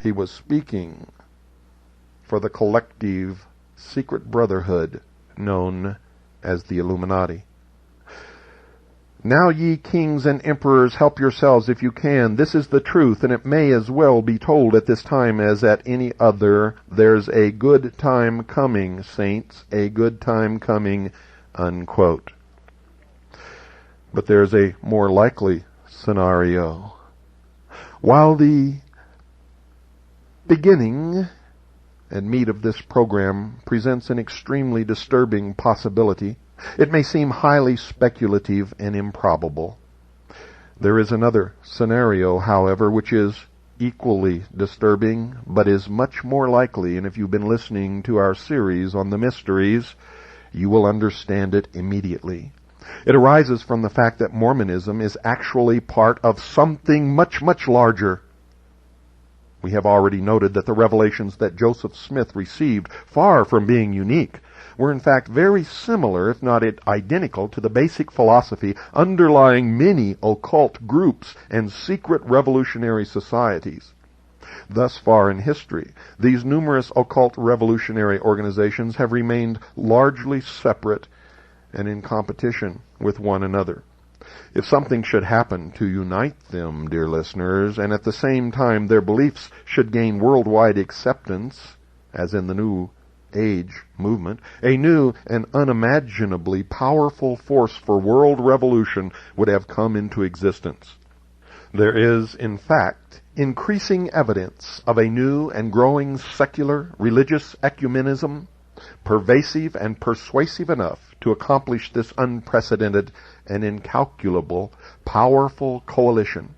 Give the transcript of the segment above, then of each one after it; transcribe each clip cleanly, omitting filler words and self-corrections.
He was speaking for the collective secret brotherhood known as the Illuminati. Now ye kings and emperors, help yourselves if you can. This is the truth, and it may as well be told at this time as at any other. There's a good time coming, saints, a good time coming, unquote. But there's a more likely scenario. While the beginning and meat of this program presents an extremely disturbing possibility, it may seem highly speculative and improbable. There is another scenario, however, which is equally disturbing, but is much more likely, and if you've been listening to our series on the mysteries, you will understand it immediately. It arises from the fact that Mormonism is actually part of something much, much larger. We have already noted that the revelations that Joseph Smith received, far from being unique, were in fact very similar, if not identical, to the basic philosophy underlying many occult groups and secret revolutionary societies. Thus far in history, these numerous occult revolutionary organizations have remained largely separate and in competition with one another. If something should happen to unite them, dear listeners, and at the same time their beliefs should gain worldwide acceptance, as in the New Age movement, a new and unimaginably powerful force for world revolution would have come into existence. There is, in fact, increasing evidence of a new and growing secular religious ecumenism, pervasive and persuasive enough to accomplish this unprecedented and incalculable, powerful coalition.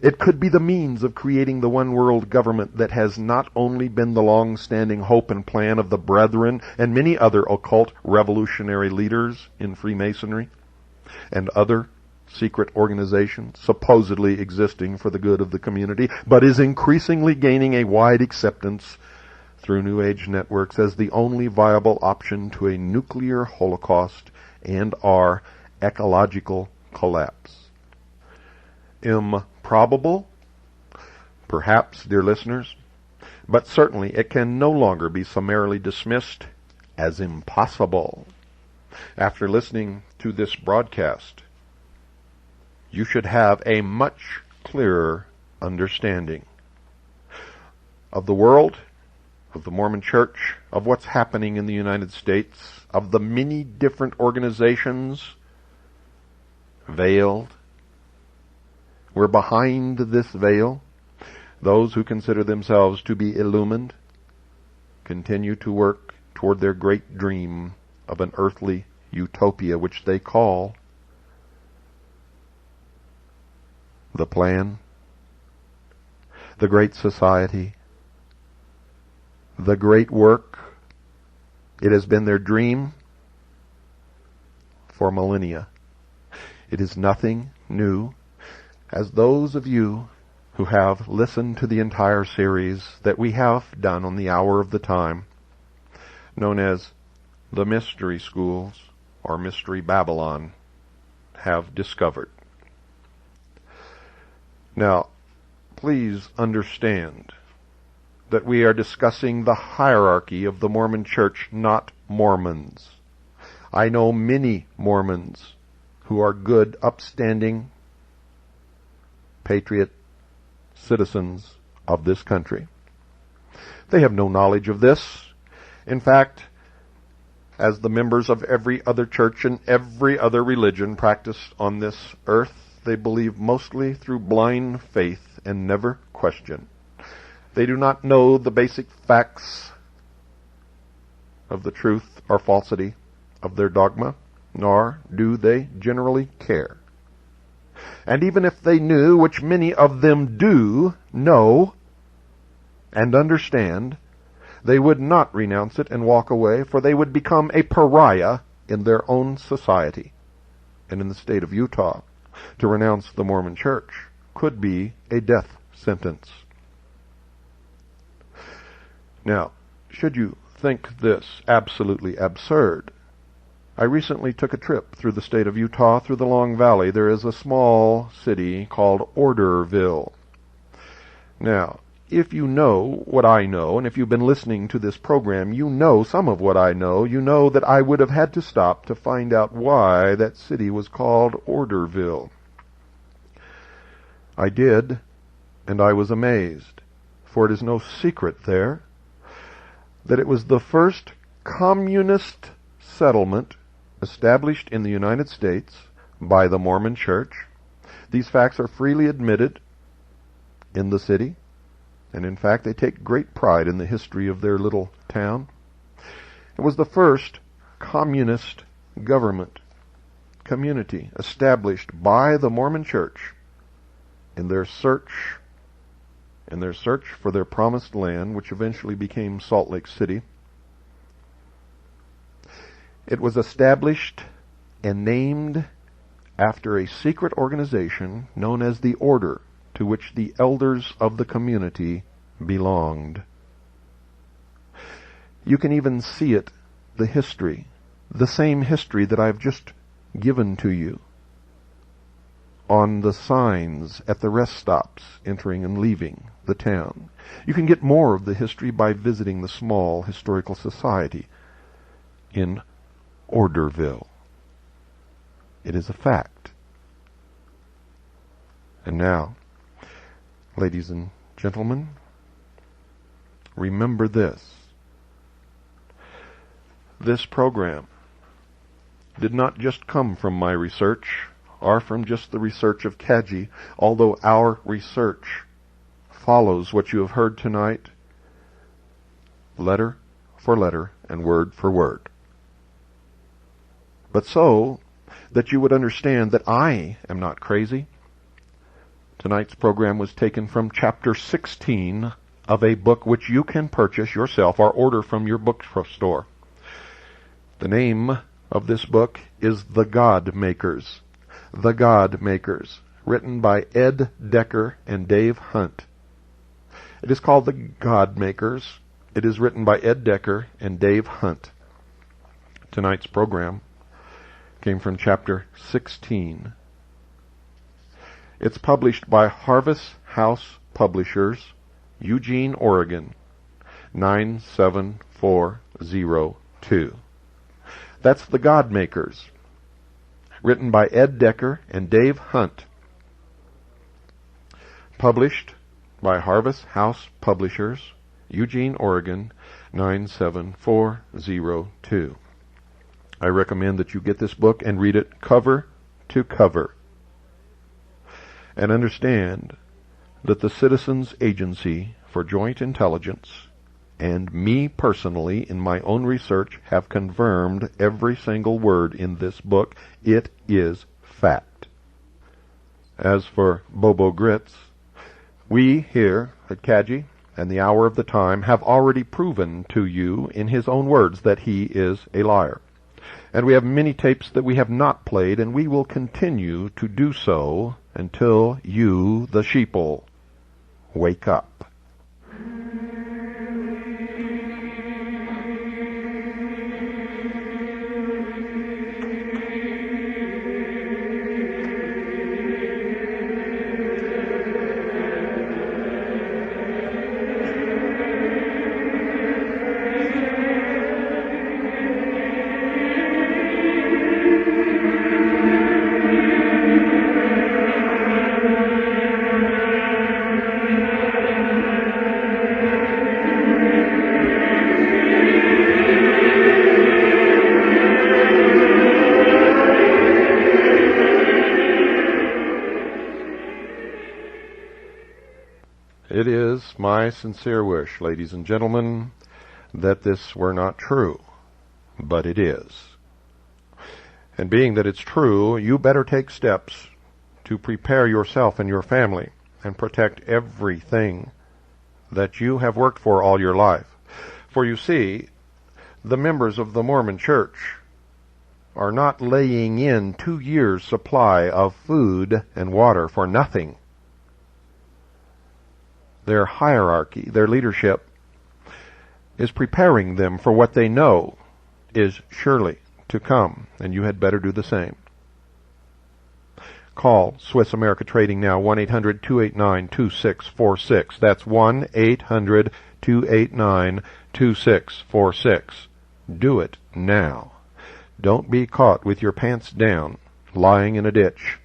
It could be the means of creating the one world government that has not only been the long-standing hope and plan of the Brethren and many other occult revolutionary leaders in Freemasonry and other secret organizations supposedly existing for the good of the community, but is increasingly gaining a wide acceptance through New Age networks as the only viable option to a nuclear holocaust and our ecological collapse. Improbable? Perhaps, dear listeners, but certainly it can no longer be summarily dismissed as impossible. After listening to this broadcast, you should have a much clearer understanding of the world, of the Mormon Church, of what's happening in the United States, of the many different organizations veiled. We're behind this veil. Those who consider themselves to be illumined continue to work toward their great dream of an earthly utopia, which they call the plan, the great society, the great work. It has been their dream for millennia. It is nothing new, as those of you who have listened to the entire series that we have done on the Hour of the Time, known as the Mystery Schools or Mystery Babylon, have discovered. Now, please understand that we are discussing the hierarchy of the Mormon Church, not Mormons. I know many Mormons who are good, upstanding, patriot citizens of this country. They have no knowledge of this. In fact, as the members of every other church and every other religion practiced on this earth, they believe mostly through blind faith and never question. They do not know the basic facts of the truth or falsity of their dogma, nor do they generally care. And even if they knew, which many of them do know and understand, they would not renounce it and walk away, for they would become a pariah in their own society. And in the state of Utah, to renounce the Mormon Church could be a death sentence. Now, should you think this absolutely absurd, I recently took a trip through the state of Utah, through the Long Valley. There is a small city called Orderville. Now, if you know what I know, and if you've been listening to this program, you know some of what I know. You know that I would have had to stop to find out why that city was called Orderville. I did, and I was amazed, for it is no secret there that it was the first communist settlement established in the United States by the Mormon Church. These facts are freely admitted in the city. And in fact, they take great pride in the history of their little town. It was the first communist government community established by the Mormon Church in their search for their promised land, which eventually became Salt Lake City. It was established and named after a secret organization known as the Order, to which the elders of the community belonged. You can even see it, the history, the same history that I've just given to you, on the signs at the rest stops entering and leaving the town. You can get more of the history by visiting the small historical society in Orderville. It is a fact. And now, ladies and gentlemen, remember this. This program did not just come from my research or from just the research of Kaji, although our research follows what you have heard tonight, letter for letter and word for word. But so that you would understand that I am not crazy, tonight's program was taken from chapter 16 of a book which you can purchase yourself or order from your bookstore. The name of this book is The Godmakers. The Godmakers, written by Ed Decker and Dave Hunt. It is called The Godmakers. It is written by Ed Decker and Dave Hunt. Tonight's program came from chapter 16. It's published by Harvest House Publishers, Eugene, Oregon, 97402. That's The Godmakers, written by Ed Decker and Dave Hunt, published by Harvest House Publishers, Eugene, Oregon, 97402. I recommend that you get this book and read it cover to cover, and understand that the Citizens Agency for Joint Intelligence and me personally in my own research have confirmed every single word in this book. It is fact. As for Bobo Grits, we here at Kaji and the Hour of the Time have already proven to you in his own words that he is a liar. And we have many tapes that we have not played, and we will continue to do so until you, the sheeple, wake up. It is my sincere wish, ladies and gentlemen, that this were not true, but it is. And being that it's true, you better take steps to prepare yourself and your family and protect everything that you have worked for all your life. For you see, the members of the Mormon Church are not laying in 2 years' supply of food and water for nothing. Their hierarchy, their leadership, is preparing them for what they know is surely to come, and you had better do the same. Call Swiss America Trading now, 1-800-289-2646. That's 1-800-289-2646. Do it now. Don't be caught with your pants down, lying in a ditch.